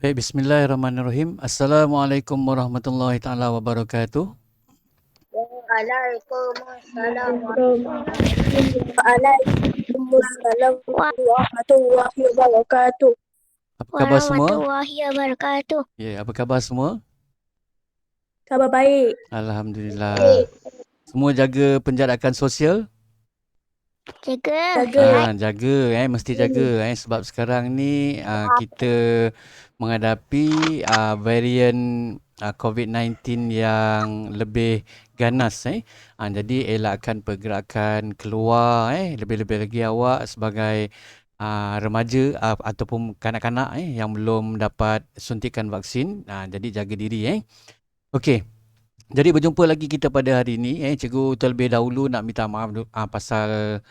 Baik, bismillahirrahmanirrahim. Assalamualaikum warahmatullahi taala wabarakatuh. Waalaikumsalam Waalaikumsalam warahmatullahi wabarakatuh. Apa khabar semua? warahmatullahi wabarakatuh. Ya, apa khabar semua? Khabar baik. Alhamdulillah. Semua jaga penjarakan sosial? Jaga. Jaga. Jaga mesti jaga sebab sekarang ni kita menghadapi varian COVID-19 yang lebih ganas jadi elakkan pergerakan keluar lebih-lebih lagi awak sebagai remaja ataupun kanak-kanak yang belum dapat suntikan vaksin. Jadi jaga diri Okey. Jadi berjumpa lagi kita pada hari ini cikgu terlebih dahulu nak minta maaf pasal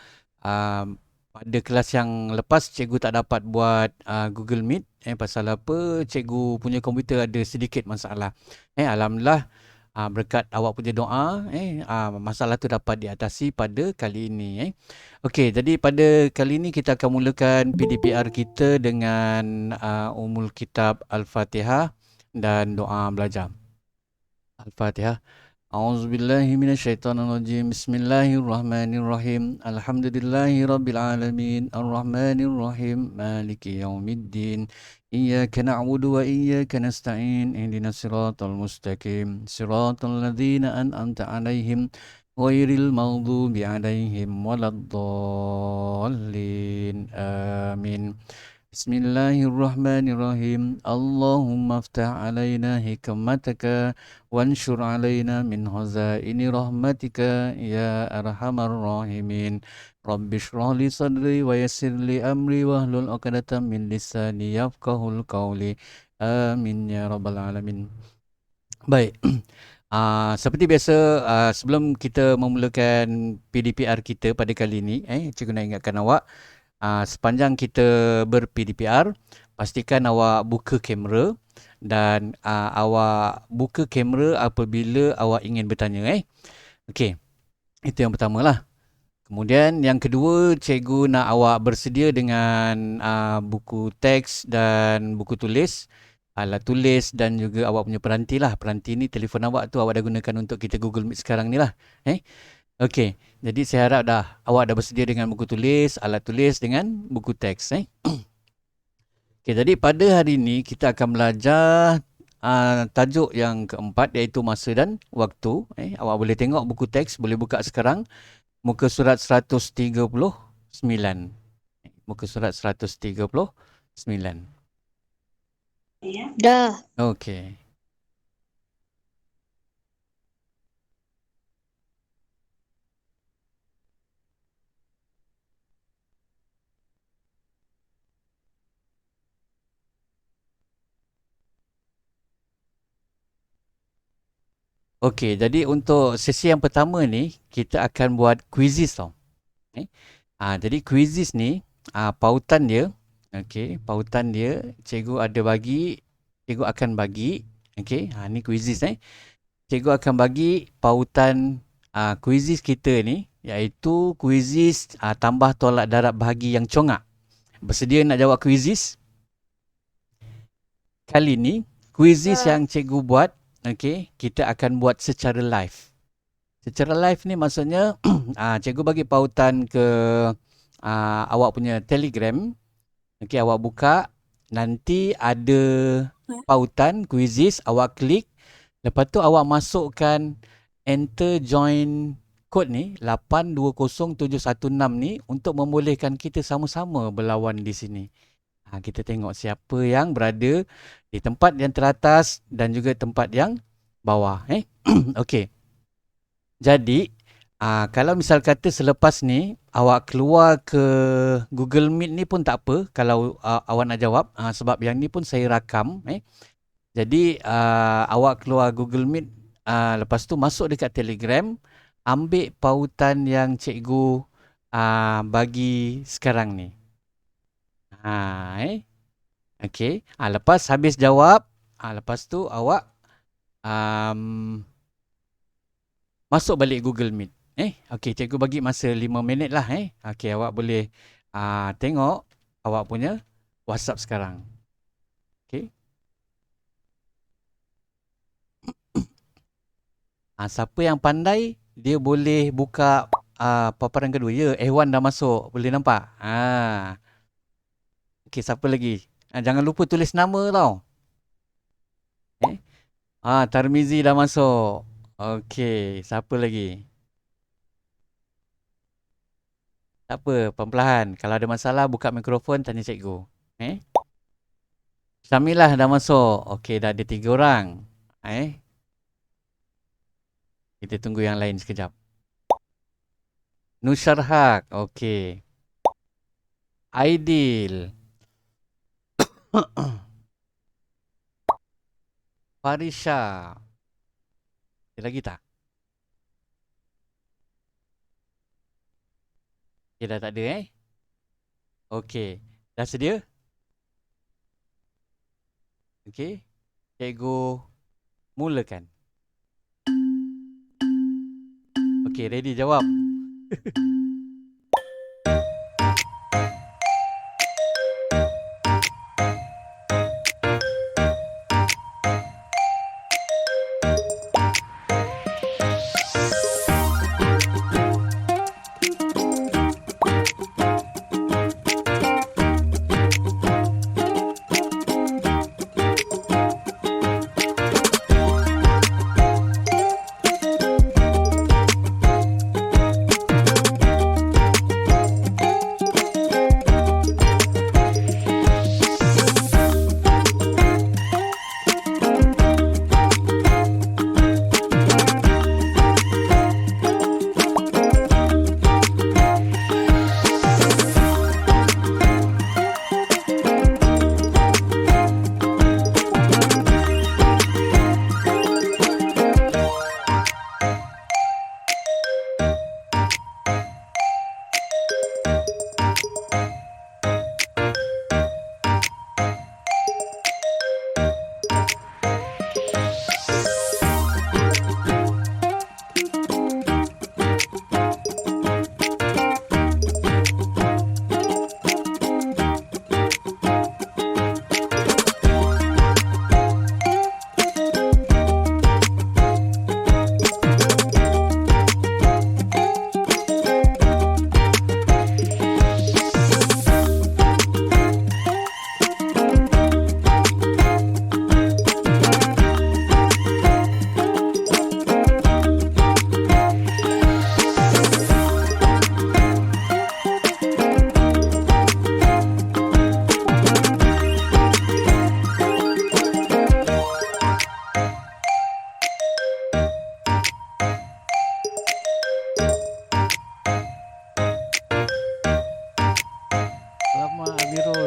pada kelas yang lepas cikgu tak dapat buat Google Meet pasal apa cikgu punya komputer ada sedikit masalah. Alhamdulillah berkat awak punya doa masalah tu dapat diatasi pada kali ini Okey, jadi pada kali ini kita akan mulakan PDPR kita dengan Ummul Kitab Al-Fatihah dan doa belajar. Al-Fatihah. A'udzubillahi minasyaitonirrajim. Bismillahirrahmanirrahim. Alhamdulillahirabbil alamin. Arrahmanirrahim. Maliki yaumiddin. Iyyaka na'budu wa iyyaka nasta'in. Ihdinas siratal mustaqim. Siratal ladzina an'amta 'alaihim ghairil maghdubi 'alaihim waladdallin. Amin. Bismillahirrahmanirrahim. Allahumma aftah alaina hikmataka wanshur alaina min hazaini rahmatika ya arhamar rahimin. Rabbi shrah li sadri wa yassir li amri wahlul 'uqdatam min lisani yafqahul qawli. Amin ya rabbal alamin. Baik. Seperti biasa, sebelum kita memulakan PDPR kita pada kali ini, cikgu nak ingatkan awak, sepanjang kita ber-PDPR, pastikan awak buka kamera dan awak buka kamera apabila awak ingin bertanya. Okey, itu yang pertama lah. Kemudian yang kedua, cikgu nak awak bersedia dengan buku teks dan buku tulis, alat tulis dan juga awak punya peranti lah. Peranti ni telefon awak tu awak dah gunakan untuk kita Google Meet sekarang ni lah. Okey, jadi saya harap awak dah bersedia dengan buku tulis, alat tulis dengan buku teks. Okey, jadi pada hari ini kita akan belajar tajuk yang keempat iaitu masa dan waktu. Awak boleh tengok buku teks, boleh buka sekarang. Muka surat 139. Muka surat 139. Dah. Okey. Okey, jadi untuk sesi yang pertama ni, kita akan buat quizzes tau. Jadi quizzes ni, pautan dia, pautan dia, cikgu akan bagi, ni quizzes Cikgu akan bagi pautan quizzes kita ni, iaitu quizzes tambah tolak darab bahagi yang congak. Bersedia nak jawab quizzes? Kali ni, quizzes yang cikgu buat, kita akan buat secara live. Secara live ni maksudnya cikgu bagi pautan ke awak punya Telegram. Awak buka, nanti ada pautan quizzes, awak klik. Lepas tu awak masukkan enter join code ni 820716 ni untuk membolehkan kita sama-sama berlawan di sini. Kita tengok siapa yang berada di tempat yang teratas dan juga tempat yang bawah. Okey. Jadi, kalau misal kata selepas ni awak keluar ke Google Meet ni pun tak apa kalau awak nak jawab sebab yang ni pun saya rakam. Jadi, awak keluar Google Meet, lepas tu masuk dekat Telegram, ambil pautan yang cikgu bagi sekarang ni. Okey. Lepas habis jawab, lepas tu awak masuk balik Google Meet. Okey, cikgu bagi masa 5 minit lah. Okey, awak boleh tengok awak punya WhatsApp sekarang. Okey. Siapa yang pandai, dia boleh buka paparan kedua. Ya, Ehwan dah masuk. Boleh nampak? Okey, siapa lagi? Jangan lupa tulis nama tau. Tarmizi dah masuk. Okey, siapa lagi? Tak apa, perlahan-lahan. Kalau ada masalah, buka mikrofon, tanya cikgu. Syamilah dah masuk. Okey, dah ada 3 orang. Kita tunggu yang lain sekejap. Nusharhak. Okey. Aidil. Farisha. Ada lagi tak? Okay, dah tak ada Okey. Dah sedia? Okey. Cikgu mulakan. Okey, ready jawab.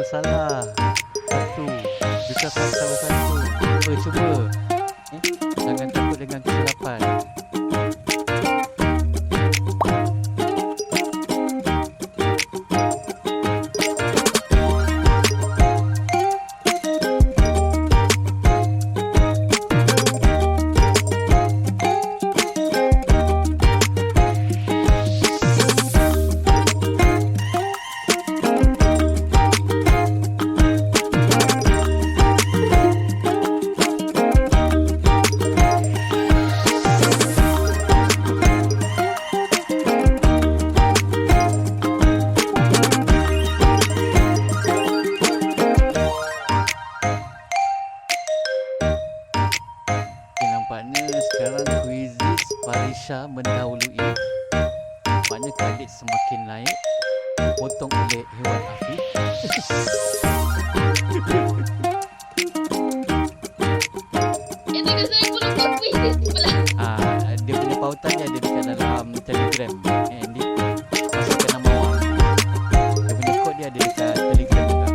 Salah. Satu. Bisa salah satu. Cuba. Jangan takut dengan kesilapan. Nampaknya sekarang kuisis Farisha mendahului. Nampaknya kredit semakin naik, dipotong oleh Hewan Afif. Dia punya pautannya ada dekat dalam Telegram. Andy, masukkan nama awak. Dia punya kod dia ada dekat Telegram juga.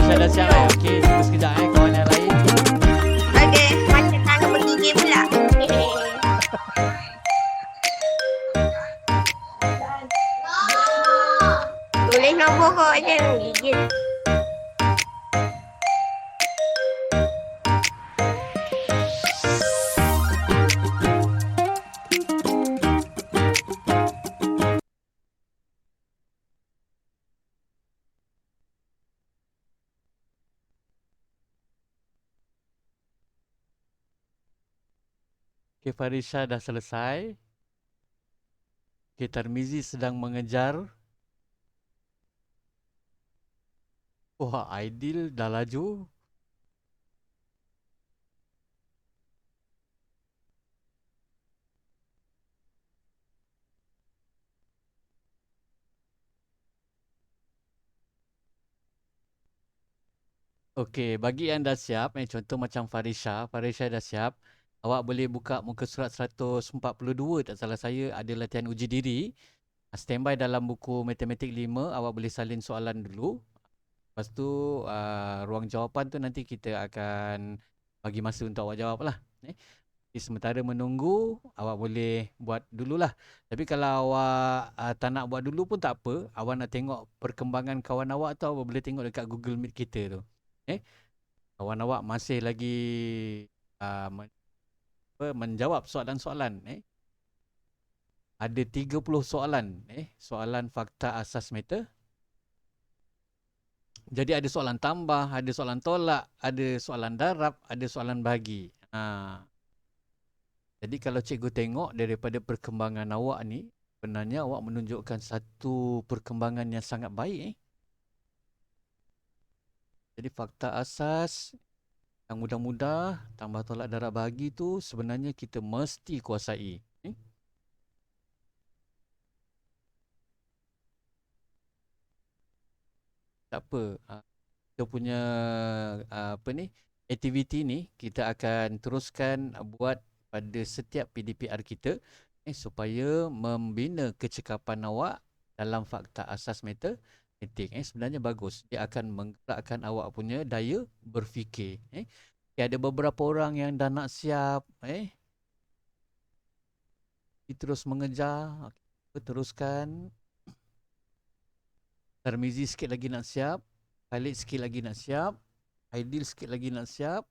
Farisha dah siap Okey, tunggu sekejap kawan yang lain. Okey, macam tangan bergigit pula. Tulis nombor kau je gigit. Okey, Farisha dah selesai. Okey, Tarmizi sedang mengejar. Wah, Aidil dah laju. Okey, bagi yang dah siap, contoh macam Farisha dah siap. Awak boleh buka muka surat 142, tak salah saya, ada latihan uji diri. Standby dalam buku Matematik 5, awak boleh salin soalan dulu. Lepas tu, ruang jawapan tu nanti kita akan bagi masa untuk awak jawab lah. Jadi sementara menunggu, awak boleh buat dululah. Tapi kalau awak tak nak buat dulu pun tak apa. Awak nak tengok perkembangan kawan awak tu, awak boleh tengok dekat Google Meet kita tu. Kawan awak masih lagi menjawab soalan-soalan. Ada 30 soalan. Soalan fakta asas meta. Jadi ada soalan tambah, ada soalan tolak, ada soalan darab, ada soalan bahagi. Jadi kalau cikgu tengok daripada perkembangan awak ni, sebenarnya awak menunjukkan satu perkembangan yang sangat baik. Jadi fakta asas yang mudah-mudah tambah tolak darab bahagi tu sebenarnya kita mesti kuasai. Tak apa. Kita punya aktiviti ni kita akan teruskan buat pada setiap PDPR kita supaya membina kecekapan awak dalam fakta asas matematik. Sebenarnya bagus. Dia akan menggerakkan awak punya daya berfikir. Ada beberapa orang yang dah nak siap. Kita terus mengejar. Kita teruskan. Tarmizi sikit lagi nak siap. Khalid sikit lagi nak siap. Aidil sikit lagi nak siap.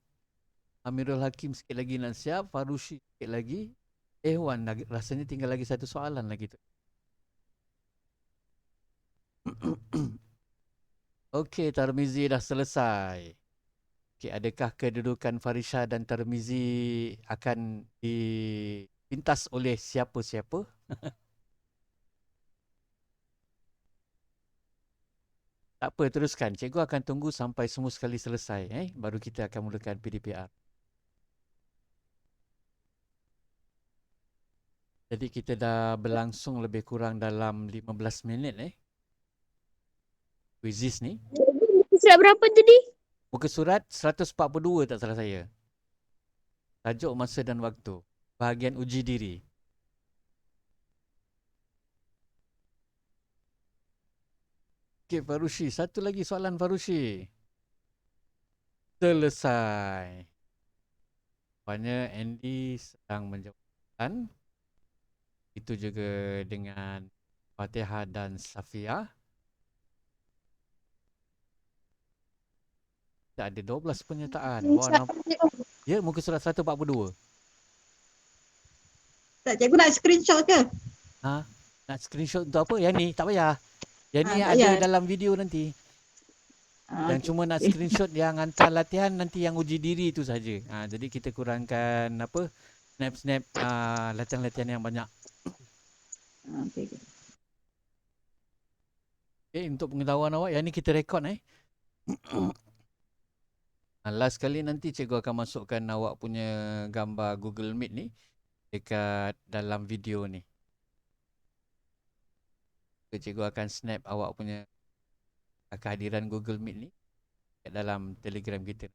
Amirul Hakim sikit lagi nak siap. Farushi sikit lagi. Wan, rasanya tinggal lagi satu soalan lagi tu. Okey, Tarmizi dah selesai. Okey, adakah kedudukan Farisha dan Tarmizi akan dipintas oleh siapa-siapa? Tak apa, teruskan. Cikgu akan tunggu sampai semua sekali selesai. Baru kita akan mulakan PDPR. Jadi kita dah berlangsung lebih kurang dalam 15 minit quizzes ni. Muka surat berapa tadi? Muka surat 142 tak salah saya. Tajuk masa dan waktu. Bahagian uji diri. Okey, Farushi. Satu lagi soalan Farushi. Selesai. Rupanya Andy sedang menjawabkan. Itu juga dengan Fatihah dan Safia. Ada 12 penyertaan. Wah, ya, muka surat 142. Tak, cikgu nak screenshot ke? Nak screenshot untuk apa? Yang ni, tak payah. Yang ni ada dalam video nanti. Yang cuma nak screenshot yang hantar latihan nanti yang uji diri tu saja. Jadi kita kurangkan snap-snap latihan-latihan yang banyak. Okay, untuk pengetahuan awak, yang ni kita rekod last kali nanti cikgu akan masukkan awak punya gambar Google Meet ni dekat dalam video ni. Cikgu akan snap awak punya kehadiran Google Meet ni dekat dalam Telegram kita.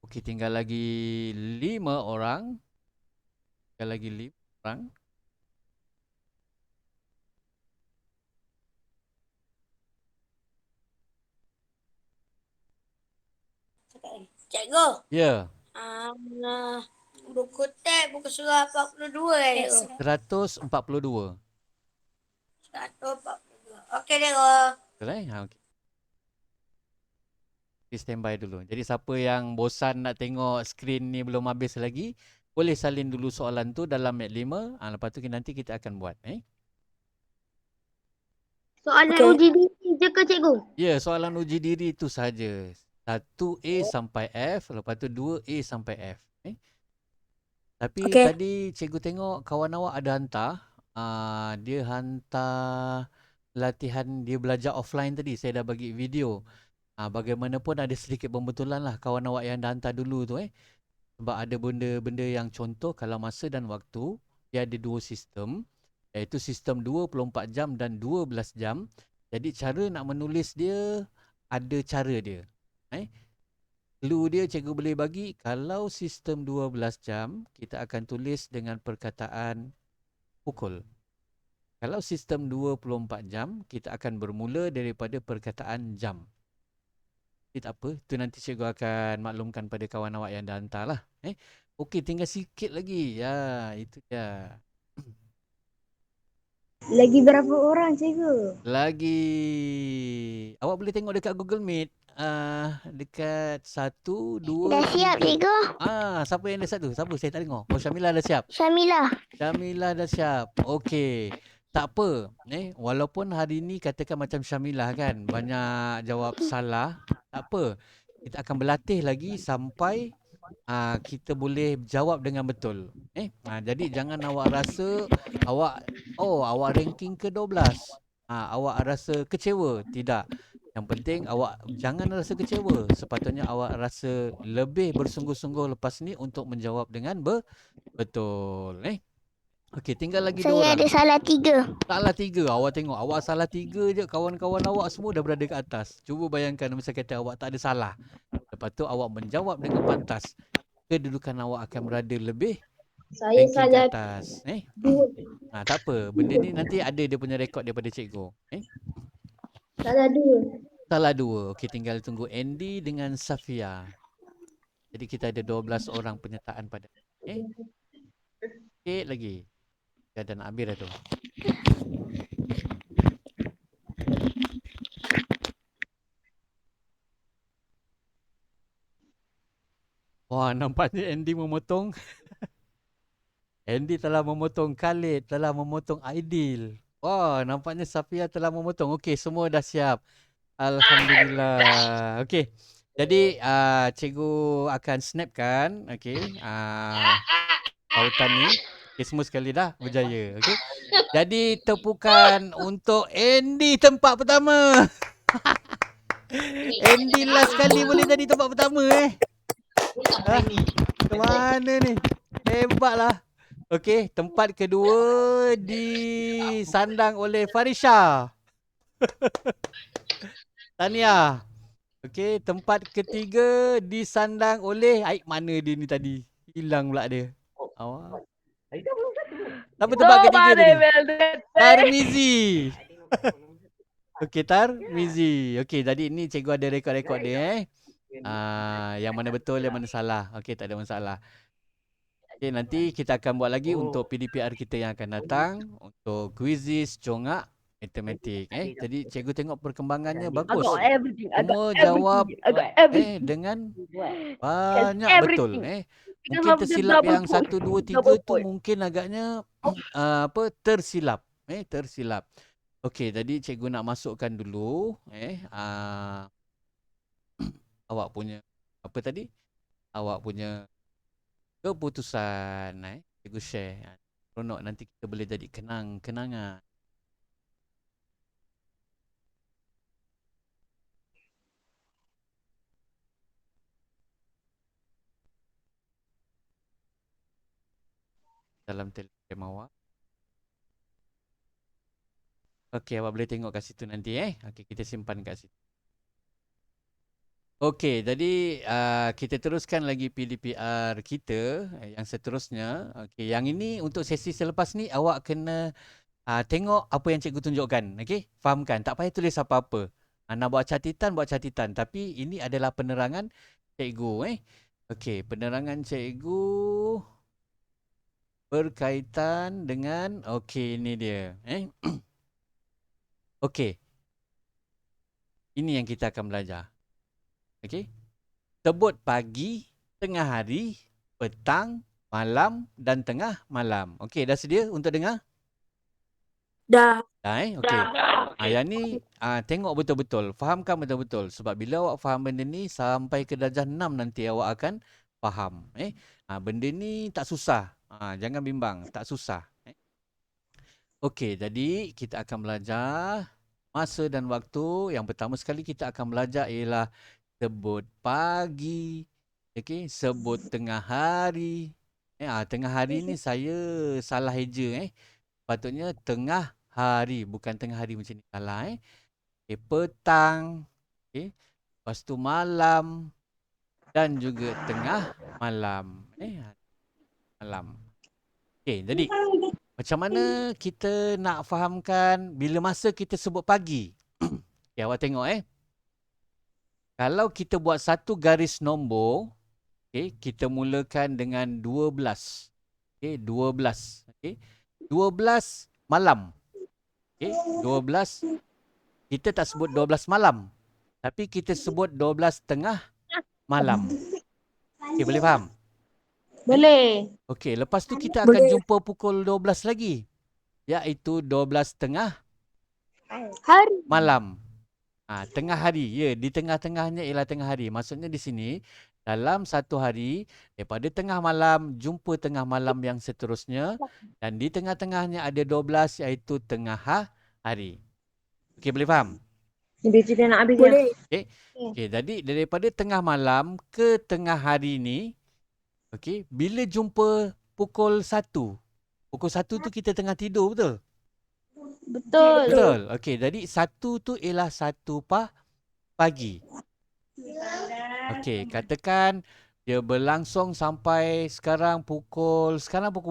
Okey, tinggal lagi 5 orang. Tinggal lagi 5 orang. Cikgu. Ya, Buku teks buku surah 42 cikgu. 142. 142. Okey cikgu. Betul okey. Kita standby dulu. Jadi siapa yang bosan nak tengok skrin ni belum habis lagi, boleh salin dulu soalan tu dalam mat 5. Lepas tu nanti kita akan buat. Soalan Okey. uji diri je ke cikgu? Ya, soalan uji diri tu saja. 1A sampai F, lepas tu 2A sampai F. Tapi Okey. tadi cikgu tengok kawan awak ada hantar. Dia hantar latihan dia belajar offline tadi. Saya dah bagi video. Bagaimanapun ada sedikit pembetulan lah kawan awak yang dah hantar dulu tu. Sebab ada benda-benda yang contoh kalau masa dan waktu. Dia ada dua sistem. Iaitu sistem 24 jam dan 12 jam. Jadi cara nak menulis dia ada cara dia. Clue dia cikgu boleh bagi kalau sistem 12 jam kita akan tulis dengan perkataan pukul. Kalau sistem 24 jam kita akan bermula daripada perkataan jam. Tak apa, tu nanti cikgu akan maklumkan pada kawan awak yang dah hantar lah. Okey, tinggal sikit lagi. Ya, itu dia. Lagi berapa orang cikgu? Lagi. Awak boleh tengok dekat Google Meet. Dekat 1, 2, Dah siap 3. cikgu? Siapa yang dah satu? Siapa? Saya tak tengok. Oh, Syamilah dah siap. Syamilah. Syamilah dah siap. Okey. Tak apa. Walaupun hari ni katakan macam Syamilah kan, banyak jawab salah. Tak apa. Kita akan berlatih lagi sampai kita boleh jawab dengan betul. Jadi jangan awak rasa awak ranking ke-12. Awak rasa kecewa. Tidak. Yang penting awak jangan rasa kecewa. Sepatutnya awak rasa lebih bersungguh-sungguh lepas ni untuk menjawab dengan betul. Okey, tinggal lagi 2 orang. Saya ada salah 3. Salah 3. Awak tengok, awak salah 3 je. Kawan-kawan awak semua dah berada ke atas. Cuba bayangkan masa kata awak tak ada salah. Lepas tu awak menjawab dengan pantas. Kedudukan awak akan berada lebih Saya ranking ke salah atas. 2. Tak apa. Benda ni nanti ada dia punya rekod daripada cikgu. Salah 2. Salah 2. Okey, tinggal tunggu Andy dengan Safia. Jadi kita ada 12 orang penyertaan pada. Sikit lagi. Dah nak habis dah tu. Wah, nampaknya Andy memotong. Andy telah memotong Khalid, telah memotong Aidil. Wah, nampaknya Safia telah memotong. Okey, semua dah siap. Alhamdulillah. Okey. Jadi cikgu akan snapkan, okey. Pautan ni. Okey, semua sekali dah berjaya. Okey. Jadi tepukan untuk Andy tempat pertama. Andy last kali boleh jadi tempat pertama Ke mana ni? Hebatlah. Okey, tempat kedua disandang oleh Farisha. Tania. Okey, tempat ketiga disandang oleh mana dia ni tadi? Hilang pula dia. Awak. Siapa tempat ketiga tadi? Tarmizi. Okey, Tarmizi. Okey, tadi ni cikgu ada rekod-rekod dia yang mana betul, yang mana salah. Okey, tak ada masalah. Okey, nanti kita akan buat lagi untuk PDPR kita yang akan datang untuk quizzes, congak, matematik. Jadi cikgu tengok perkembangannya bagus. Semua jawab dengan banyak betul. Mungkin tersilap yang 1, 2, 3 tu mungkin agaknya tersilap. Tersilap. Okey, tadi cikgu nak masukkan dulu awak punya apa tadi? Awak punya keputusan. Cikgu share. Seronok nanti kita boleh jadi kenangan. Dalam Telegram awak. Okey, awak boleh tengok kat situ nanti Okey, kita simpan kat situ. Okey, jadi kita teruskan lagi PDPR kita yang seterusnya. Okey, yang ini untuk sesi selepas ni awak kena tengok apa yang cikgu tunjukkan. Okey, fahamkan. Tak payah tulis apa-apa. Nak buat catatan, buat catatan. Tapi ini adalah penerangan cikgu Okey, penerangan cikgu berkaitan dengan okey ini dia Okey. Ini yang kita akan belajar. Okey. Sebut pagi, tengah hari, petang, malam dan tengah malam. Okey, dah sedia untuk dengar? Dah. Dah okey. Yang ni tengok betul-betul, fahamkan betul-betul sebab bila awak faham benda ni sampai ke darjah 6 nanti awak akan faham. Benda ni tak susah. Jangan bimbang, tak susah. Okey, jadi kita akan belajar masa dan waktu. Yang pertama sekali kita akan belajar ialah sebut pagi, okey, sebut tengah hari. Tengah hari ni saya salah eja Patutnya tengah hari, bukan tengah hari macam ni. Salah petang, okey. Lepas tu malam dan juga tengah malam. Malam. Okey, jadi macam mana kita nak fahamkan bila masa kita sebut pagi? Okay, awak tengok Kalau kita buat satu garis nombor, kita mulakan dengan 12. 12. 12 malam. 12 kita tak sebut 12 malam. Tapi kita sebut 12 tengah malam. Boleh faham? Boleh. Okey, lepas tu kita akan jumpa pukul 12 lagi. Iaitu 12 tengah Hari. malam. Tengah hari. Ya, di tengah-tengahnya ialah tengah hari. Maksudnya di sini, dalam satu hari, daripada tengah malam, jumpa tengah malam yang seterusnya. Dan di tengah-tengahnya ada 12 iaitu tengah hari. Okey, boleh faham? Dia nak habis. Boleh. Okey, jadi daripada tengah malam ke tengah hari ni, okey, bila jumpa pukul 1. Pukul 1 tu kita tengah tidur, betul? Betul. Betul. Okey, jadi 1 tu ialah 1 pagi. Okey, katakan dia berlangsung sampai sekarang pukul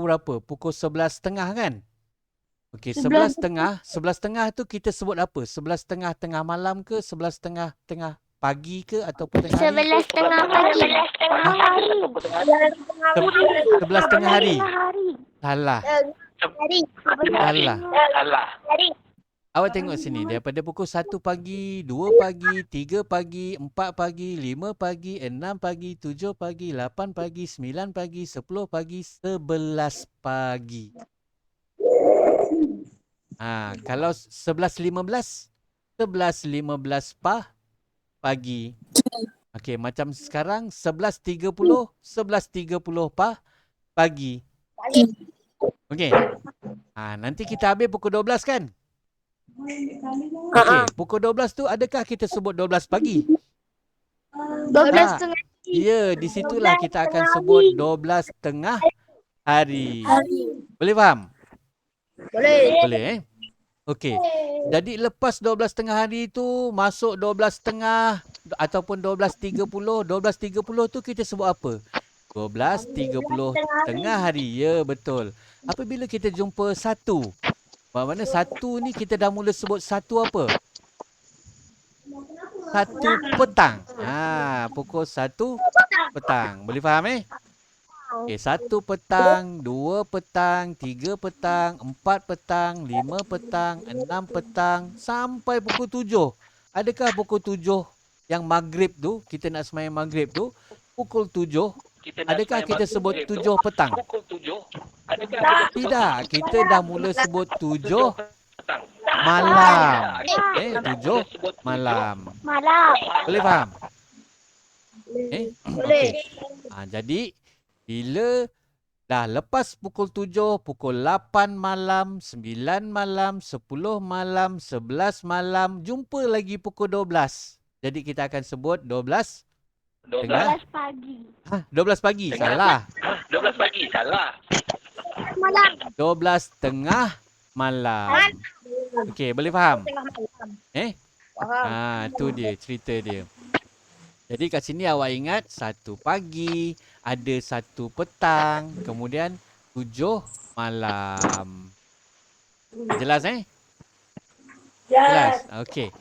berapa? Pukul 11.30 kan? Okey, 11.30. 11.30 tu kita sebut apa? 11.30 tengah malam ke 11.30 tengah pagi ke ataupun tengah hari? 11.30 pagi. 11.30 hari. Salah. Hari. Salah. Awak tengok sini, daripada pukul 1 pagi, 2 pagi, 3 pagi, 4 pagi, 5 pagi, 6 pagi, 7 pagi, 8 pagi, 9 pagi, 10 pagi, 11 pagi. Kalau 11.15, 11.15 pagi. Okey, macam sekarang 11.30, 11.30 pagi. Okey. Nanti kita habis pukul 12 kan? Okey, pukul 12 tu adakah kita sebut 12 pagi? 12.30. Ya, di situlah kita akan sebut 12 tengah hari. Boleh faham? Boleh. Boleh Okey. Jadi lepas 12 tengah hari tu masuk 12 tengah ataupun 12.30. 12.30 tu kita sebut apa? 12.30 tengah hari. Ya, betul. Apabila kita jumpa 1. Mana 1 ni kita dah mula sebut 1 apa? 1 petang. Pukul 1 petang. Boleh faham Okey, 1 petang, 2 petang, 3 petang, 4 petang, 5 petang, 6 petang sampai pukul 7. Adakah pukul 7 yang maghrib tu, kita nak sembahyang maghrib tu, pukul 7, adakah kita sebut 7 petang? Tidak, kita dah mula sebut 7 malam. 7 malam. Boleh faham? Okey. Jadi bila dah lepas pukul 7, pukul 8 malam, 9 malam, 10 malam, 11 malam, jumpa lagi pukul 12. Jadi kita akan sebut 12 pagi. 12 pagi. Salah. 12 pagi. Salah. Malam. 12 tengah malam. Okey, boleh faham? Tu dia cerita dia. Jadi kat sini awak ingat 1 pagi, ada 1 petang, kemudian 7 malam. Jelas Jelas. Okey.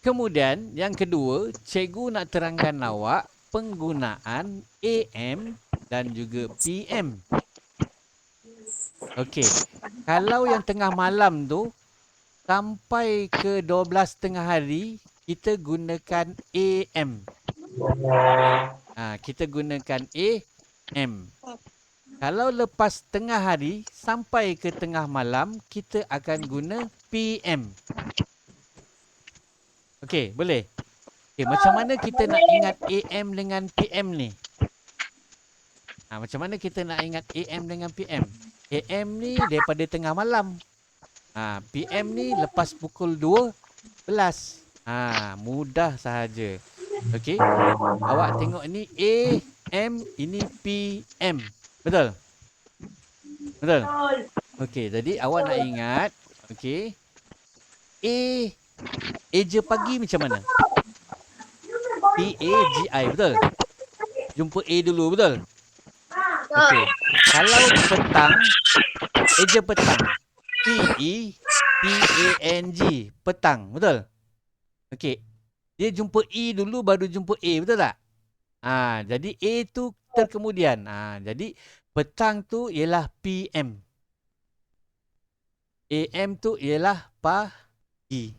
Kemudian yang kedua, cikgu nak terangkan awak penggunaan AM dan juga PM. Okey. Kalau yang tengah malam tu sampai ke 12 tengah hari, kita gunakan AM. Kita gunakan AM. Kalau lepas tengah hari sampai ke tengah malam, kita akan guna PM. Okey, boleh? Okey, macam mana kita nak ingat AM dengan PM ni? Macam mana kita nak ingat AM dengan PM? AM ni daripada tengah malam. PM ni lepas pukul 12. Mudah sahaja. Okey. Awak tengok ni AM, ini PM. Betul? Betul? Okey, jadi awak nak ingat, okey. Eja pagi macam mana? PAGI, betul? Jumpa A dulu, betul? Okey. Kalau petang, eja petang. PETANG, petang, betul? Okey. Dia jumpa E dulu baru jumpa A, betul tak? Jadi A tu terkemudian. Jadi petang tu ialah PM. AM tu ialah pagi.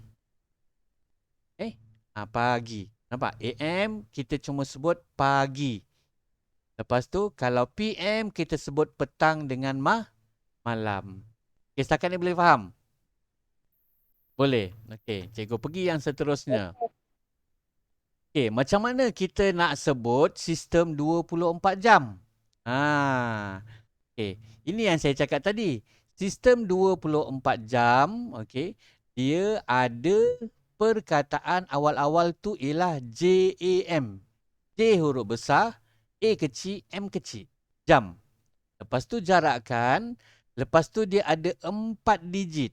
Pagi. Nampak? AM kita cuma sebut pagi. Lepas tu kalau PM kita sebut petang dengan malam. Okay, setakat ni boleh faham? Boleh. Okey, cikgu pergi yang seterusnya. Okey, macam mana kita nak sebut sistem 24 jam? Okey, ini yang saya cakap tadi. Sistem 24 jam, okey, dia ada perkataan awal-awal tu ialah JAM. J huruf besar, A kecil, M kecil. Jam. Lepas tu jarakkan. Lepas tu dia ada 4 digit.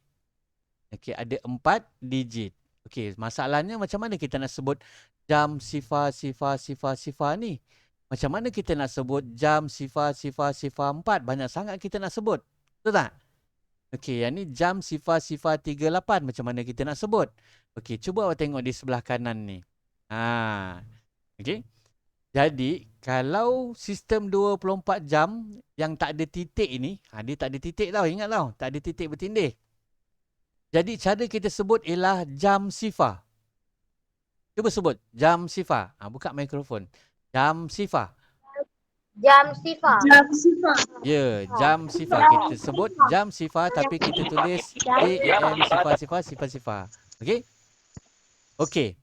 Okey, ada 4 digit. Okey, masalahnya macam mana kita nak sebut jam sifar ni? Macam mana kita nak sebut jam sifar 4? Banyak sangat kita nak sebut. Betul tak? Okey, yang ni jam sifar 38. Macam mana kita nak sebut? Okey, cuba awak tengok di sebelah kanan ni. Okey. Jadi, kalau sistem 24 jam yang tak ada titik ni, dia tak ada titik tau, ingat tau, tak ada titik bertindih. Jadi, cara kita sebut ialah jam sifar. Cuba sebut, jam sifar. Buka mikrofon. Jam sifar. Jam sifar. Ya, jam sifar. Kita sebut jam sifar tapi kita tulis AM sifar. Okey? Okey.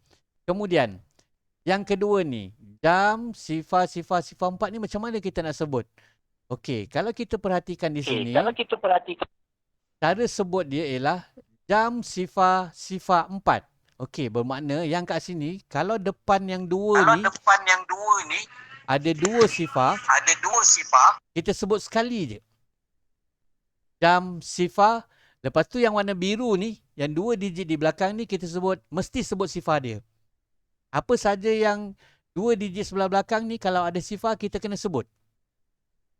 Kemudian, yang kedua ni, jam sifar 4 ni macam mana kita nak sebut? Okey, kalau kita perhatikan di sini, cara sebut dia ialah jam sifar 4. Okey, bermakna yang kat sini, kalau depan yang dua ni, ada dua sifar, kita sebut sekali je. Jam sifar, lepas tu yang warna biru ni, yang 2 digit di belakang ni, kita sebut, mesti sebut sifar dia. Apa saja yang 2 digit sebelah belakang ni, kalau ada sifar, kita kena sebut.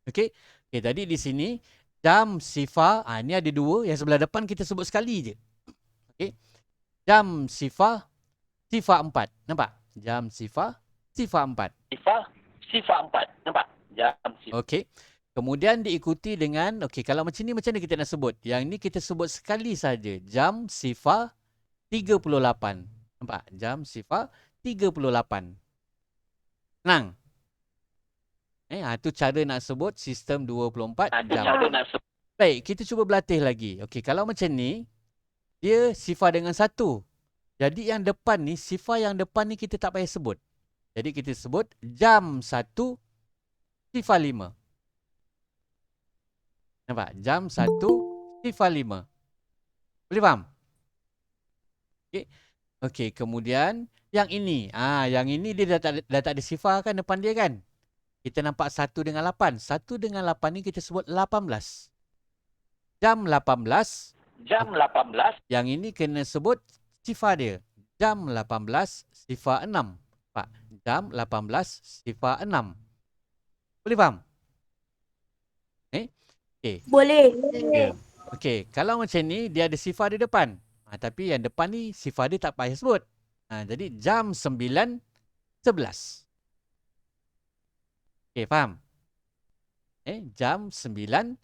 Okey? Okey, tadi di sini, jam sifar, ni ada 2, yang sebelah depan kita sebut sekali je. Okey? Jam sifar 4. Nampak? Jam sifar 4. Sifar 4. Nampak? Jam sifar. Okey. Kemudian diikuti dengan, okey, kalau macam ni, macam mana kita nak sebut? Yang ni kita sebut sekali saja. Jam sifar 38. Nampak? Jam sifar 38. Senang. Itu cara nak sebut sistem 24 jam. Baik, kita cuba berlatih lagi. Okey, kalau macam ni, dia sifar dengan 1. Jadi yang depan ni, sifar yang depan ni kita tak payah sebut. Jadi kita sebut jam 1 sifar 5. Nampak? Jam 1 sifar 5. Boleh faham? Okey. Okey, kemudian yang ini. Yang ini dia dah tak ada sifar kan depan dia kan? Kita nampak 1 dengan 8. 1 dengan 8 ni kita sebut 18. Jam 18. Yang ini kena sebut sifar dia. Jam 18 sifar 6. Pak, jam 18 sifar 6. Boleh faham? Okay. Boleh. Yeah. Okey, kalau macam ni dia ada sifar di depan. Tapi yang depan ni sifar dia tak payah sebut. Jadi jam 9 11. Okey, faham? Jam 9.11.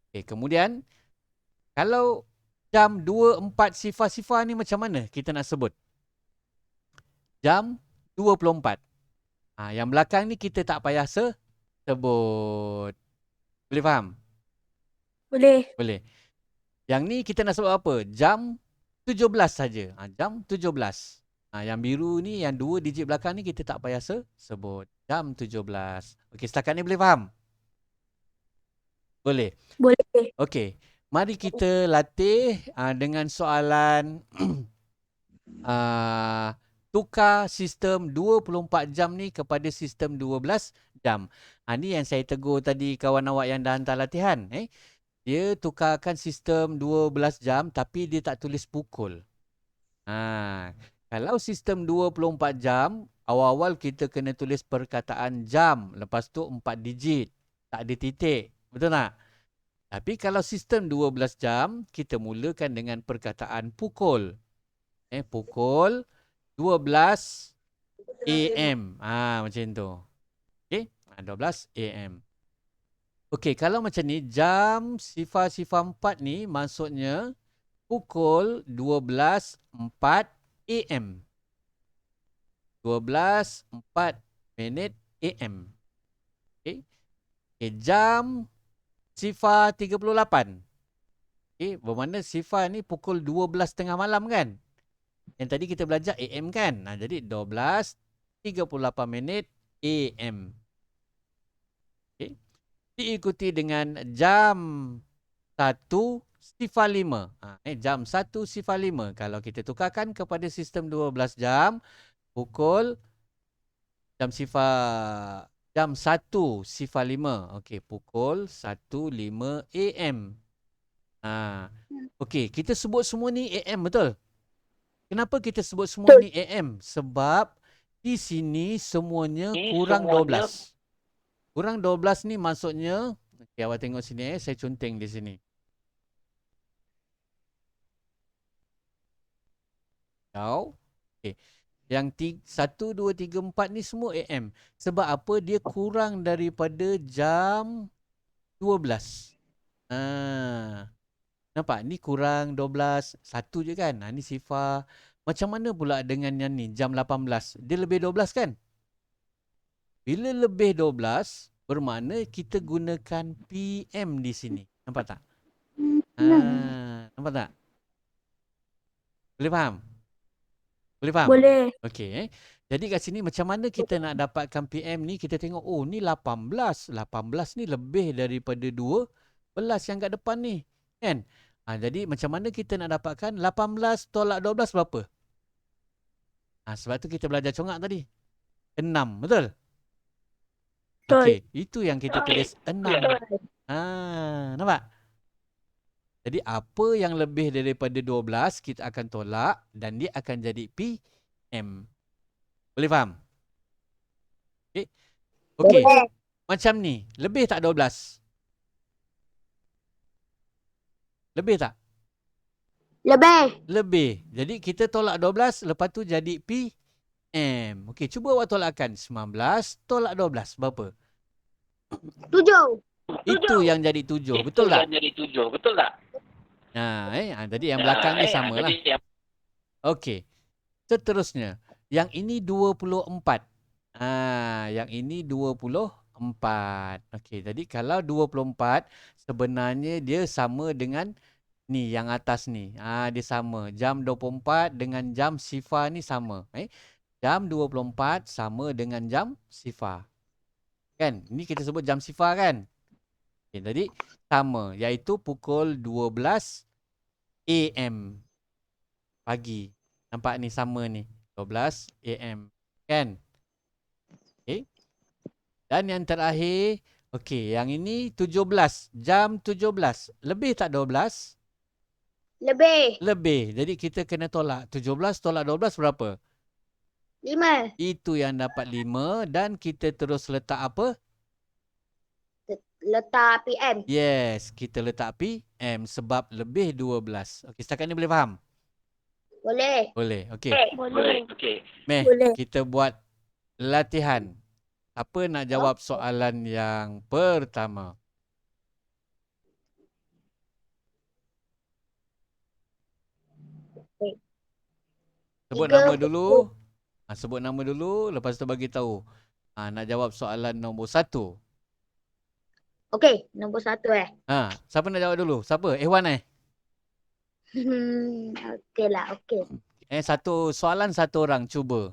Okey, kemudian kalau jam 2.4 sifar-sifar ni macam mana kita nak sebut? Jam 24. Yang belakang ni kita tak payah sebut. Boleh faham? Boleh. Boleh. Yang ni kita nak sebut apa? Jam 17 saja. Jam 17. Yang biru ni, yang 2 digit belakang ni kita tak payah sebut. Jam 17. Okey, setakat ni boleh faham? Boleh. Boleh. Okey. Mari kita latih dengan soalan tukar sistem 24 jam ni kepada sistem 12 jam. Ni yang saya tegur tadi kawan awak yang dah hantar latihan. Dia tukarkan sistem 12 jam tapi dia tak tulis pukul. Kalau sistem 24 jam, awal-awal kita kena tulis perkataan jam. Lepas tu 4 digit. Tak ada titik. Betul tak? Tapi kalau sistem 12 jam, kita mulakan dengan perkataan pukul. Pukul 12 AM. Macam tu. Okay? 12 AM. Okey, kalau macam ni, jam sifar-sifar 4 ni maksudnya pukul 12.04 AM. 12.04 minit AM. Okay? Jam sifar 38. Bermakna sifar ni pukul 12.30 malam kan? Yang tadi kita belajar AM kan? Jadi 12.38 minit AM. Okay. Diikuti dengan jam 1.05. Jam 1.05. Kalau kita tukarkan kepada sistem 12 jam, pukul jam 1.05. Okey, pukul 1.05 AM. Okey, kita sebut semua ni AM betul? Kenapa kita sebut semua ni AM? Sebab di sini semuanya kurang 12. Kurang 12 ni maksudnya, okey, awak tengok sini saya conteng di sini. Okey. Yang 1, 2, 3, 4 ni semua AM. Sebab apa? Dia kurang daripada jam 12. Nampak? Ni kurang 12. 1 je kan? Ni sifar. Macam mana pula dengan yang ni? Jam 18. Dia lebih 12 kan? Bila lebih 12, bermakna kita gunakan PM di sini. Nampak tak? Nampak tak? Boleh faham? Boleh faham? Boleh. Okey. Jadi kat sini macam mana kita nak dapatkan PM ni? Kita tengok, oh ni 18. 18 ni lebih daripada 12 yang kat depan ni. Kan? Jadi macam mana kita nak dapatkan 18 tolak 12 berapa? Sebab tu kita belajar congak tadi. 6. Betul? Okey. Itu yang kita tulis 6. Nampak? Jadi apa yang lebih daripada 12 kita akan tolak dan dia akan jadi PM. Boleh faham? Okey. Okey. Macam ni, lebih tak 12? Lebih tak? Lebih. Lebih. Jadi kita tolak 12 lepas tu jadi PM. Okey, cuba awak tolakkan 19 tolak 12 berapa? 7. Itu yang jadi 7. Betul tak? Itu yang jadi 7. Betul tak? Jadi yang belakang ni samalah. Okey. Seterusnya, yang ini 24. Yang ini 24. Okey, jadi kalau 24 sebenarnya dia sama dengan ni yang atas ni. Dia sama. Jam 24 dengan jam sifar ni sama. Jam 24 sama dengan jam sifar. Kan? Ini kita sebut jam sifar kan? Okay, jadi sama, iaitu pukul 12 AM pagi. Nampak ni sama ni, 12 AM kan? Okay. Dan yang terakhir, okey, yang ini 17, jam 17. Lebih tak 12? Lebih. Lebih. Jadi kita kena tolak. 17 tolak 12 berapa? 5. Itu yang dapat 5 dan kita terus letak apa? Letak PM. Yes, kita letak PM sebab lebih 12. Okey, setakat ni boleh faham? Boleh. Boleh. Okey. Boleh. Okey. Meh, Boleh. kita buat latihan. Siapa nak jawab soalan yang pertama? Sebut 3. nama dulu. Sebut nama dulu, lepas tu bagi tahu. Nak jawab soalan nombor 1. Okey, nombor 1 Siapa nak jawab dulu? Siapa? Ehwan Okey lah, okey. satu soalan satu orang cuba.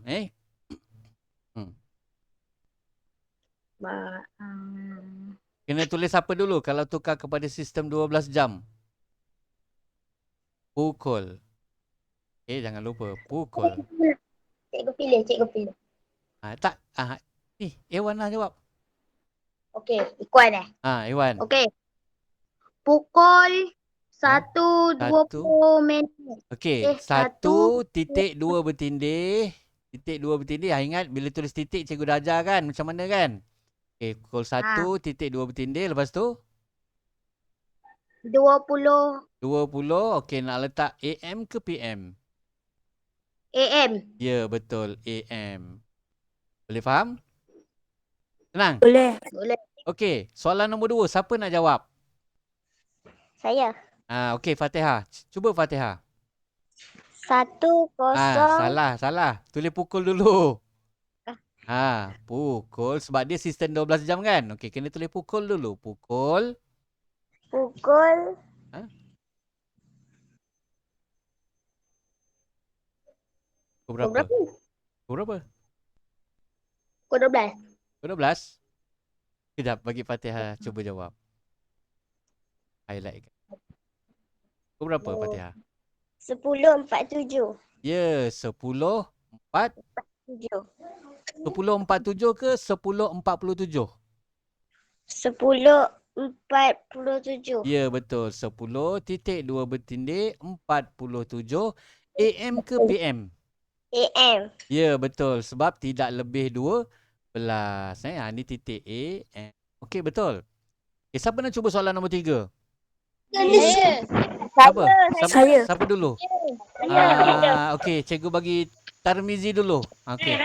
Kena tulis apa dulu kalau tukar kepada sistem 12 jam? Pukul. Jangan lupa. Pukul. Cikgu pilih. Tak. Ehwan lah jawab. Okey, Ikuan Ehwan. Okey. Pukul 1.20 minit. Okey, 1.2 bertindih. Titik 2 bertindih. Ingat bila tulis titik cikgu dah ajar kan macam mana kan? Okey, pukul 1.2 bertindih. Lepas tu? 20. Okey, nak letak AM ke PM? AM. Ya, betul. AM. Boleh faham? Senang? Boleh. Okey, soalan nombor 2. Siapa nak jawab? Saya. Okey, Fatihah. Cuba Fatihah. 1.0. Salah. Tulis pukul dulu. Pukul. Sebab dia sistem 12 jam kan? Okey, kena tulis pukul dulu. Pukul. Pukul. Pukul berapa? Pukul berapa? Pukul 12. Pukul 12? Sekejap, bagi Fatihah cuba jawab. Highlight. Pukul berapa Fatihah? 10.47. Ya, 10.47 ke 10.47? 10.47. Ya, betul. 10.2 bertindih 47. AM ke PM? AM. Ya, betul. Sebab tidak lebih 12. Ini titik AM. Okey, betul. Siapa nak cuba soalan nombor 3? Siapa? Saya. Siapa dulu? Okey, cikgu bagi Tarmizi dulu. Okey.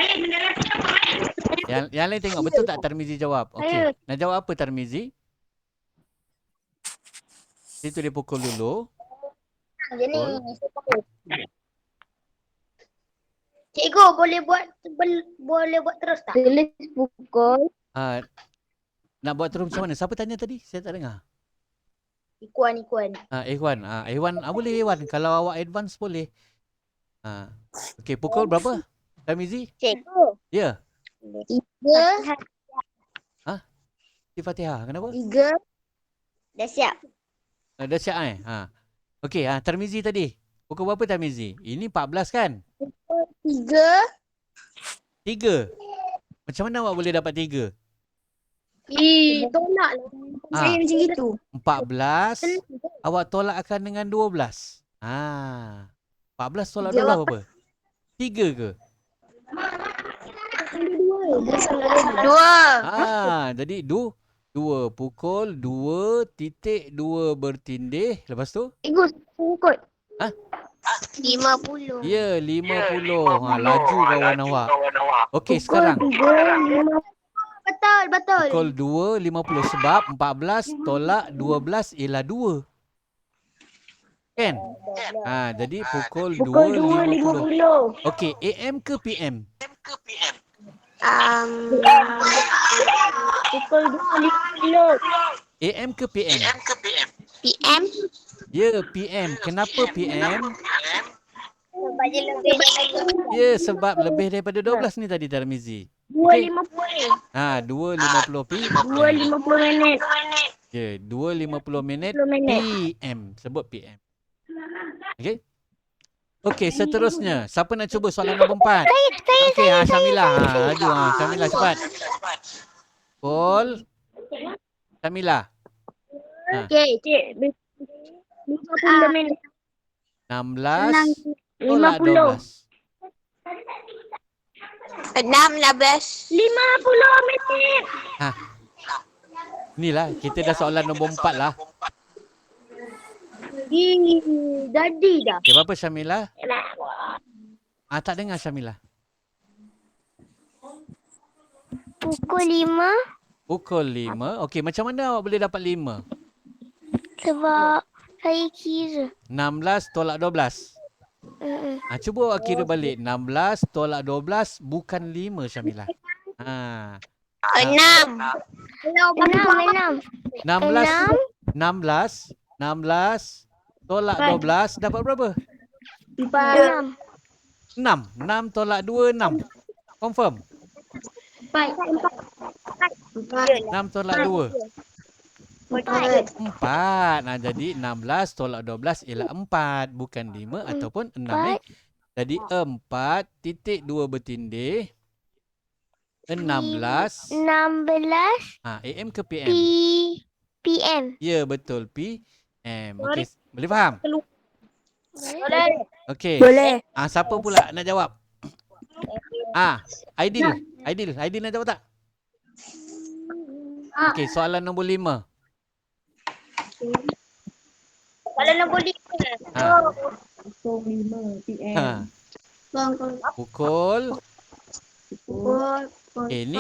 Yang lain tengok betul tak Tarmizi jawab? Okey. Nak jawab apa Tarmizi? Itu dia pukul dulu. Cikgu boleh buat terus tak? Tulis pukul. Nak buat terus macam mana? Siapa tanya tadi? Saya tak dengar. Ikuan. Ehwan. Boleh Ehwan. Kalau awak advance boleh. Okey, pukul berapa? Tarmizi? Cikgu. Ya. 3. Fatihah. Kenapa? 3. Dah siap. Dah siap Okey, Tarmizi tadi. Pukul berapa Tarmizi? Ini 14 kan? 3. 3. Macam mana awak boleh dapat 3? Tolak lah. Saya macam gitu. 14. Awak tolakkan dengan 12. 14 tolak 12 berapa? 3 ke? 2. Jadi 2. Pukul 2.2 bertindih. Lepas tu? Cikgu, pukul. 50. Ya, 50. Laju kawan awak. Okey, sekarang. Betul. Pukul 2.50 sebab 14 tolak 12 ialah 2. Kan? Jadi pukul 2.50. Okey, AM ke PM? Pukul 2.50. AM ke PM? PM. Ya, PM. Kenapa PM? Sebab dia lebih daripada Ya, sebab lebih daripada 12 ni tadi Tarmizi. 2.50. 2.50 PM. 2.50 minit. Ya, 2.50 minit PM. Sebut PM. Okey. Okey, seterusnya. Siapa nak cuba soalan nombor 4? Okey, Syamilah. Laju Syamilah cepat. Pukul. Syamilah. Okey, cik. 50 minit. 16 tolak 12. 50 minit. Inilah, kita dah soalan nombor 4 lah. Jadi dah. Okay, berapa Syamilah? Tak dengar Syamilah. Pukul 5 Pukul 5. Okey, macam mana awak boleh dapat 5? sebab saya kira. 16 tolak 12. Cuba awak kira balik. 16 tolak 12 bukan 5, Syamilah. Ha. 6. 16 tolak 12 dapat berapa? 6. 6. 6 tolak 2, 6. Confirm? 6 tolak 2. 4. Nah, jadi 16 tolak 12 ialah 4. Bukan 5 ataupun 6. Jadi 4.2 bertindih. 16. 16 AM ke PM? PM. Ya, betul. PM. Okey, boleh faham? Boleh. Okey. Boleh. Siapa pula nak jawab? Aidil nak jawab tak? Okey, soalan nombor 5. Kalau nombor 5. Pukul 5 PM. Pukul. Ni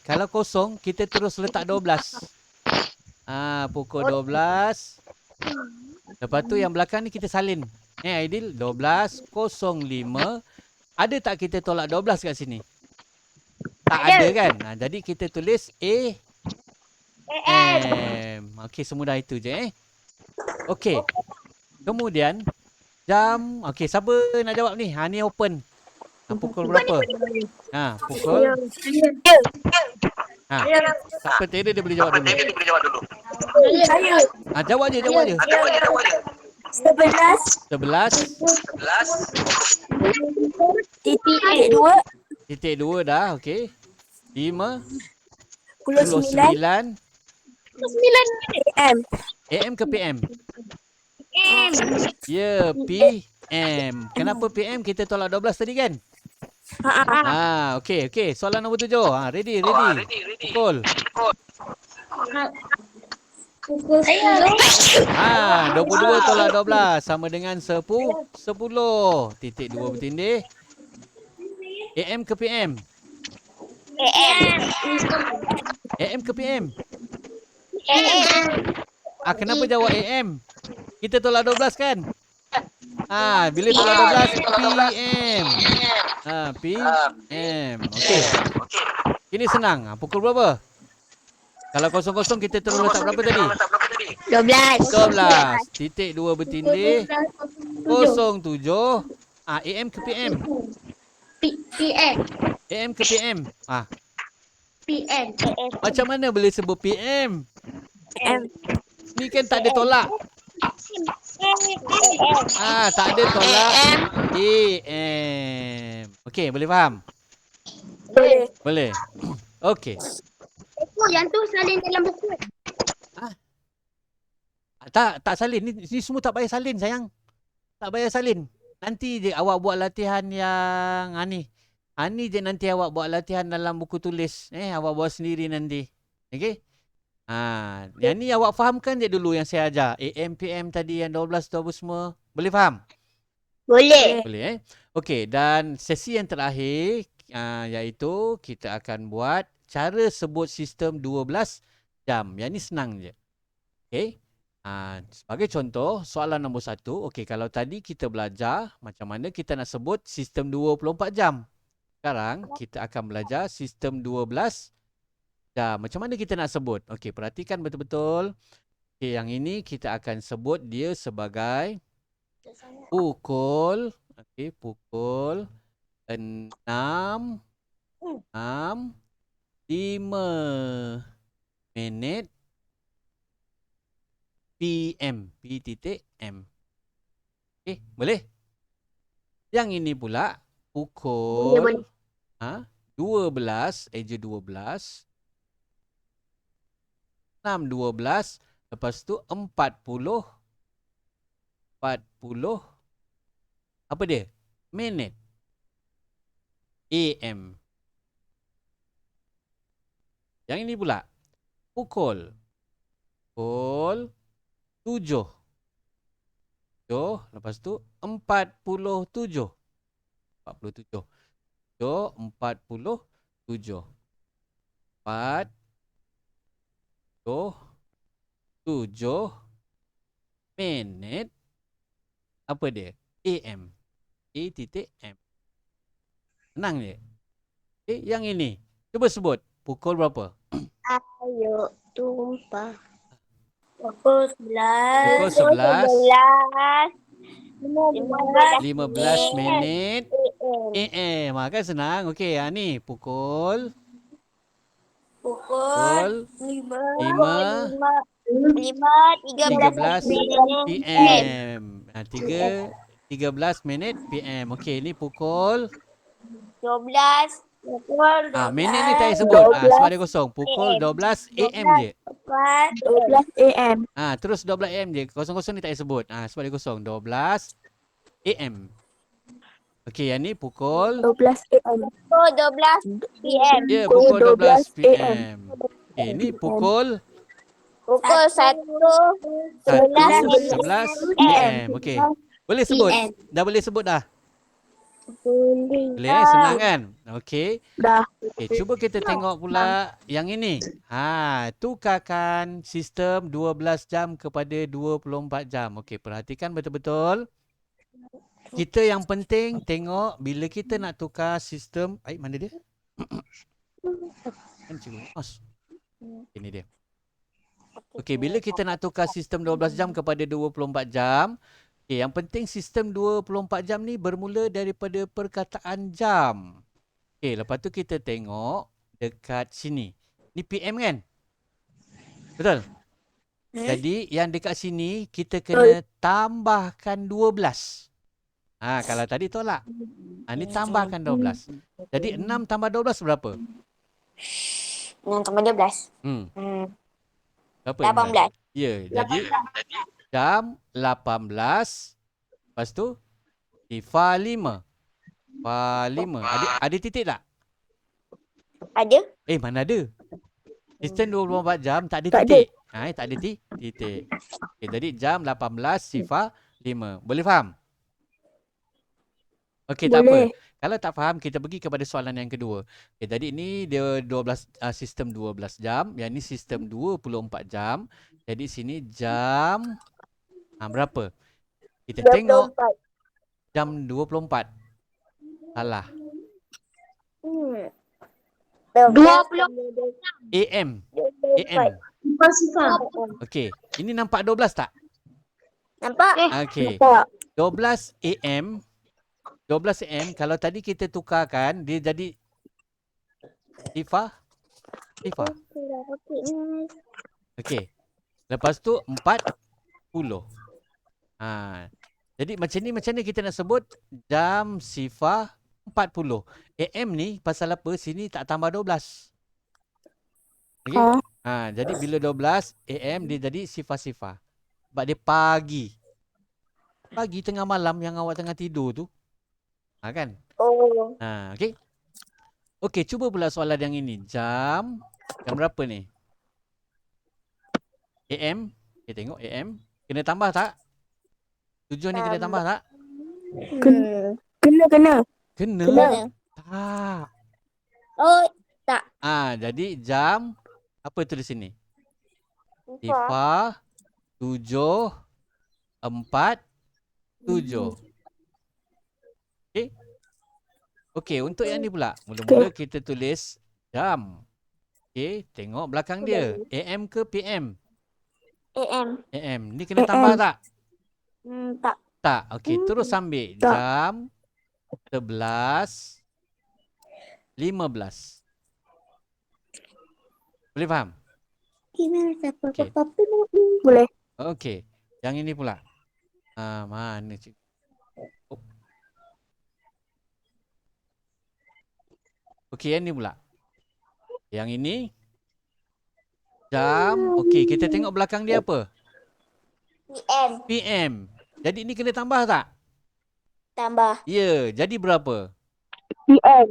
kalau kosong kita terus letak 12. Pukul 12. Lepas tu yang belakang ni kita salin. Aidil, 12.05. Ada tak kita tolak 12 kat sini? Tak ada kan? Jadi kita tulis AM. Okey, semudah itu je. Okey. Kemudian jam. Okey, siapa nak jawab ni? Ni open. Pukul berapa? Pukul. Siapa tadi dia boleh jawab dulu. Jawab je. 11. Titik 2 dah, okey. 5. 9. AM ke PM? Ya, PM. Kenapa PM? Kita tolak 12 tadi kan? Okey. Soalan nombor 7. Ready. Pukul. Pukul 10. 22 tolak 12 sama dengan 10. Titik 2 bertindih. AM ke PM? AM ke PM? Kenapa jawab AM? Kita tolak 12 kan? Bila tolak 12 PM. PM. Okey. Ini senang. Pukul berapa? Kalau kosong-kosong kita terus letak berapa tadi? 12. Titik 2 bertindih. 07. AM ke PM? PM. AM ke PM? PM. Macam mana boleh sebut PM? Ni kan tak ada tolak. Tak ada tolak. AM. Okey, boleh faham? Boleh. Okey. Yang tu salin dalam buku. Tak salin. Ni semua tak payah salin, sayang. Tak payah salin. Nanti je awak buat latihan yang ni. Ni je nanti awak buat latihan dalam buku tulis. Awak buat sendiri nanti. Okey? Yang ni awak fahamkan je dulu yang saya ajar. AM, PM tadi yang 12 tu apa semua. Boleh faham? Boleh. Okey, dan sesi yang terakhir iaitu kita akan buat cara sebut sistem 12 jam. Yang ni senang je. Okey? Sebagai contoh, soalan nombor 1. Okey, kalau tadi kita belajar macam mana kita nak sebut sistem 24 jam. Sekarang kita akan belajar sistem 12 jam. Macam mana kita nak sebut? Okey, perhatikan betul-betul. Okey, yang ini kita akan sebut dia sebagai pukul. Okey, pukul 6.05 PM. P.M. Okey, boleh? Yang ini pula pukul 12, eja 12. 6.12. Lepas tu 40. Apa dia? Minit. AM. Yang ini pula pukul 7. Lepas tu 47. 47. 47. 7. 4, 7 minit. Apa dia? AM. A titik M. Senang je. Okay, yang ini. Cuba sebut. Pukul berapa? Ayo tumpah. Pukul 11. Pukul 11. 15 15 minit. AM. AM. Kan senang. Okey, ni pukul Pukul 5 13 13 minit PM. 13 minit PM. Okey, ni pukul 12. Pukul 12. minit ni tak payah sebut. Sebab dia kosong. Pukul 12 AM je. 12 AM. Terus 12 AM je. Kosong-kosong ni tak payah sebut. Sebab dia kosong. 12 AM. Okey, yang ni pukul 12 AM. Pukul 12 PM. Ya, pukul 12 PM. Okey, ni pukul Pukul 11 PM. Okey. Boleh sebut? PM. Dah boleh sebut dah? Boleh. Boleh senang kan? Okey. Dah. Okey, cuba kita tengok pula yang ini. Tukarkan sistem 12 jam kepada 24 jam. Okey, perhatikan betul-betul. Kita yang penting tengok bila kita nak tukar sistem. Mana dia? Kan cikgu Mas. Ini dia. Okey, bila kita nak tukar sistem 12 jam kepada 24 jam, yang penting sistem 24 jam ni bermula daripada perkataan jam. Lepas tu kita tengok dekat sini. Ni PM kan? Betul? Jadi yang dekat sini kita kena tambahkan 12. Kalau tadi tolak. Ni tambahkan 12. Jadi 6 tambah 12 berapa? 6 tambah 12. Berapa? 18. Ya, jadi jam 18. Lepas tu Sifar 5. Sifar 5. Ada titik tak? Ada? Mana ada? Sistem 24 jam tak ada titik. Tak ada titik. Okey, jadi jam 18 sifar 5. Boleh faham? Okey, tak apa. Kalau tak faham, kita pergi kepada soalan yang kedua. Okey, jadi ini dia 12 sistem 12 jam, yang ni sistem 24 jam. Jadi sini jam berapa? Kita 24. tengok jam 24. Salah. 20 AM. AM. Okey, ini nampak 12 tak? Nampak? Okey. 12 AM. 12 AM kalau tadi kita tukarkan dia jadi Sifar. Okey. Lepas tu 40. Jadi macam ni kita nak sebut jam sifar 40. AM ni pasal apa? Sini tak tambah 12. Okey. Jadi bila 12 AM dia jadi sifar-sifar. Sebab dia pagi. Pagi tengah malam yang awak tengah tidur tu. Kan? Okey. Okey, cuba pula soalan yang ini. Jam berapa ni? AM. Okay, tengok AM. Kena tambah tak? 7 ni kena tambah tak? Kena. Tak. Oh, tak. Jadi jam apa tulis sini? Sifar 7 4 7. Okey, untuk yang ni pula. Mula-mula kita tulis jam. Okey, tengok belakang dia. AM ke PM? AM. Ni kena tambah tak? Tak. Tak. Okey, terus ambil jam 11 15. Boleh faham? Okey. Boleh. Okey. Yang ini pula. Mana cikgu? Okey, yang ni pula. Yang ini jam. Okey, kita tengok belakang dia apa? PM. Jadi ni kena tambah tak? Tambah. Ya, jadi berapa? PM.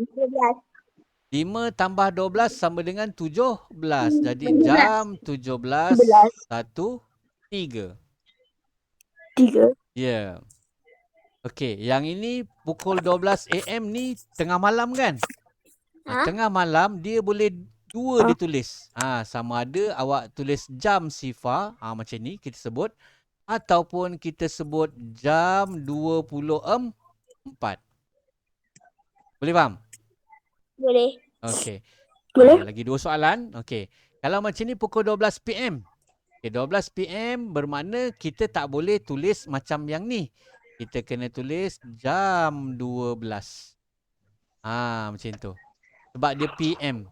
5 tambah 12 sama dengan 17. Jadi jam 17 1 3. 3. Ya. Okey, yang ini pukul 12 AM ni tengah malam kan? Tengah malam dia boleh dua ditulis. Sama ada awak tulis jam Sifa, macam ni kita sebut, ataupun kita sebut jam 24. Boleh faham? Boleh. Okey. Boleh. Lagi 2 soalan. Okey. Kalau macam ni pukul 12 PM. 12 PM bermakna kita tak boleh tulis macam yang ni. Kita kena tulis jam 12. Macam tu. Sebab dia PM.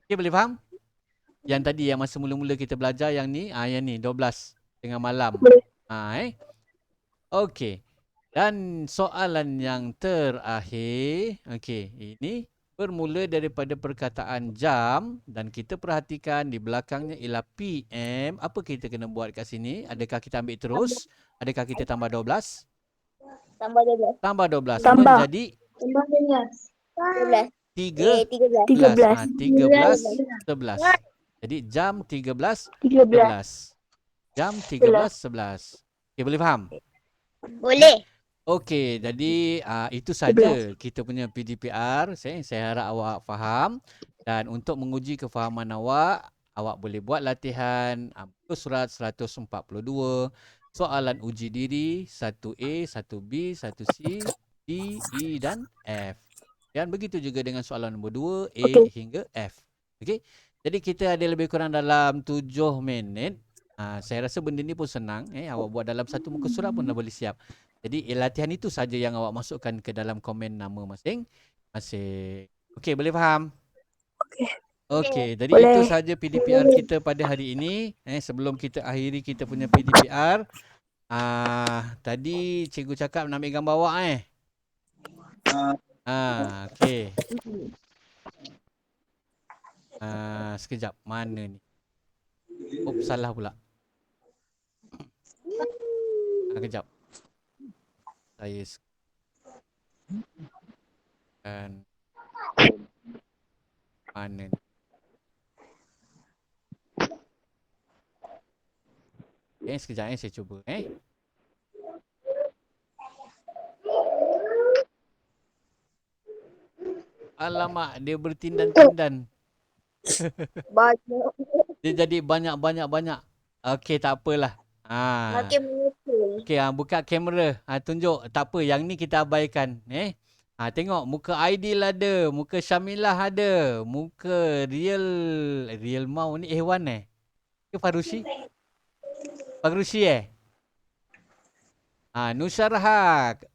Okey, boleh faham? Yang tadi yang masa mula-mula kita belajar yang ni, yang ni 12 tengah malam. Okey. Dan soalan yang terakhir, okey, ini bermula daripada perkataan jam dan kita perhatikan di belakangnya ialah PM. Apa kita kena buat kat sini? Adakah kita ambil terus? Adakah kita tambah 12? Tambah 12. Tambah 12. Tambah. Menjadi? Tambah 12. 13. 11. Jadi jam 13. Jam 13.11. Okey, boleh faham? Boleh. Okey, jadi itu saja kita punya PDPR. Saya harap awak faham. Dan untuk menguji kefahaman awak, awak boleh buat latihan muka surat 142, soalan uji diri 1A, 1B, 1C, D, E dan F. Dan begitu juga dengan soalan nombor 2, A hingga F. Okey. Jadi kita ada lebih kurang dalam 7 minit. Saya rasa benda ni pun senang. Awak buat dalam satu muka surat pun dah boleh siap. Jadi latihan itu saja yang awak masukkan ke dalam komen nama masing-masing. Okey, boleh faham? Okey, jadi itu saja PDPR kita pada hari ini. Sebelum kita akhiri kita punya PDPR, tadi cikgu cakap nak ambil gambar awak okey. Sekejap, mana ni? Salah pula. Kejap. Saya dan mana ni? Sekejap saya cuba Alamak, dia bertindan-tindan. Banyak. Dia jadi banyak. Okey, tak apalah. Makin mengepul. Okey, buka kamera. Tunjuk. Tak apa, yang ni kita abaikan. Tengok, muka Aidil ada, muka Syamilah ada, muka real mau ni Ehwan ke Farushi? Nusarhak,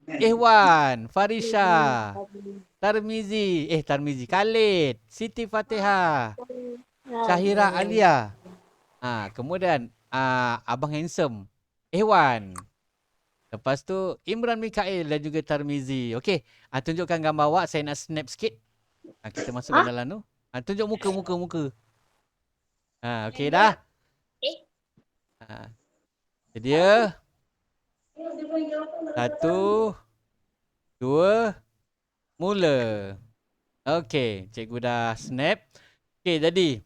Ehwan, Farisha, Tarmizi, Khalid, Siti Fatihah, Syahira Alia. Kemudian Abang Handsome, Ehwan. Lepas tu Imran Mikail dan juga Tarmizi. Okey, tunjukkan gambar awak, saya nak snap sikit. Kita masukkan dalam tu. Tunjuk muka. Okey dah. Jadi dia 1, 2, mula. Okey, cikgu dah snap. Okey, jadi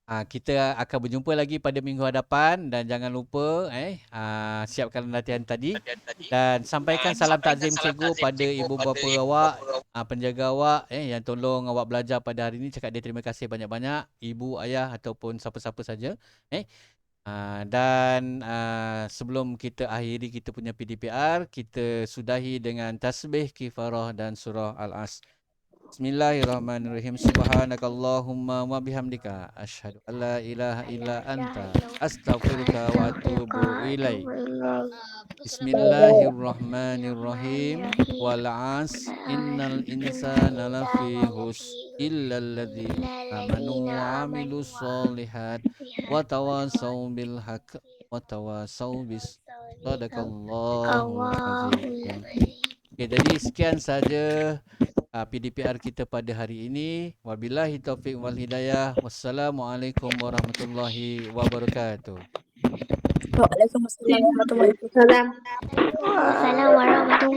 kita akan berjumpa lagi pada minggu hadapan dan jangan lupa siapkan latihan tadi dan sampaikan salam takzim cikgu pada ibu bapa awak, penjaga awak yang tolong awak belajar pada hari ini. Cakap dia terima kasih banyak-banyak, ibu, ayah ataupun siapa-siapa saja. Dan sebelum kita akhiri kita punya PDPR, kita sudahi dengan tasbih, kifarah dan surah Al-As. Bismillahirrahmanirrahim. Subhanakallahumma wa bihamdika asyhadu an la ilaha illa anta astaghfiruka wa atubu ilaik. Bismillahirrahmanirrahim. Wal 'as innal insana lafi khusr illa alladzina amanu wa 'amilus sholihat wa tawassaw bil haqq wa tawassaw bis sadaqallahu azim. Okey, jadi sekian saja PDPR kita pada hari ini. Wabillahi taufiq wal hidayah. Wassalamualaikum warahmatullahi wabarakatuh. Waalaikumsalam warahmatullahi wabarakatuh. Assalamualaikum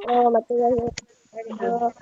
warahmatullahi wabarakatuh.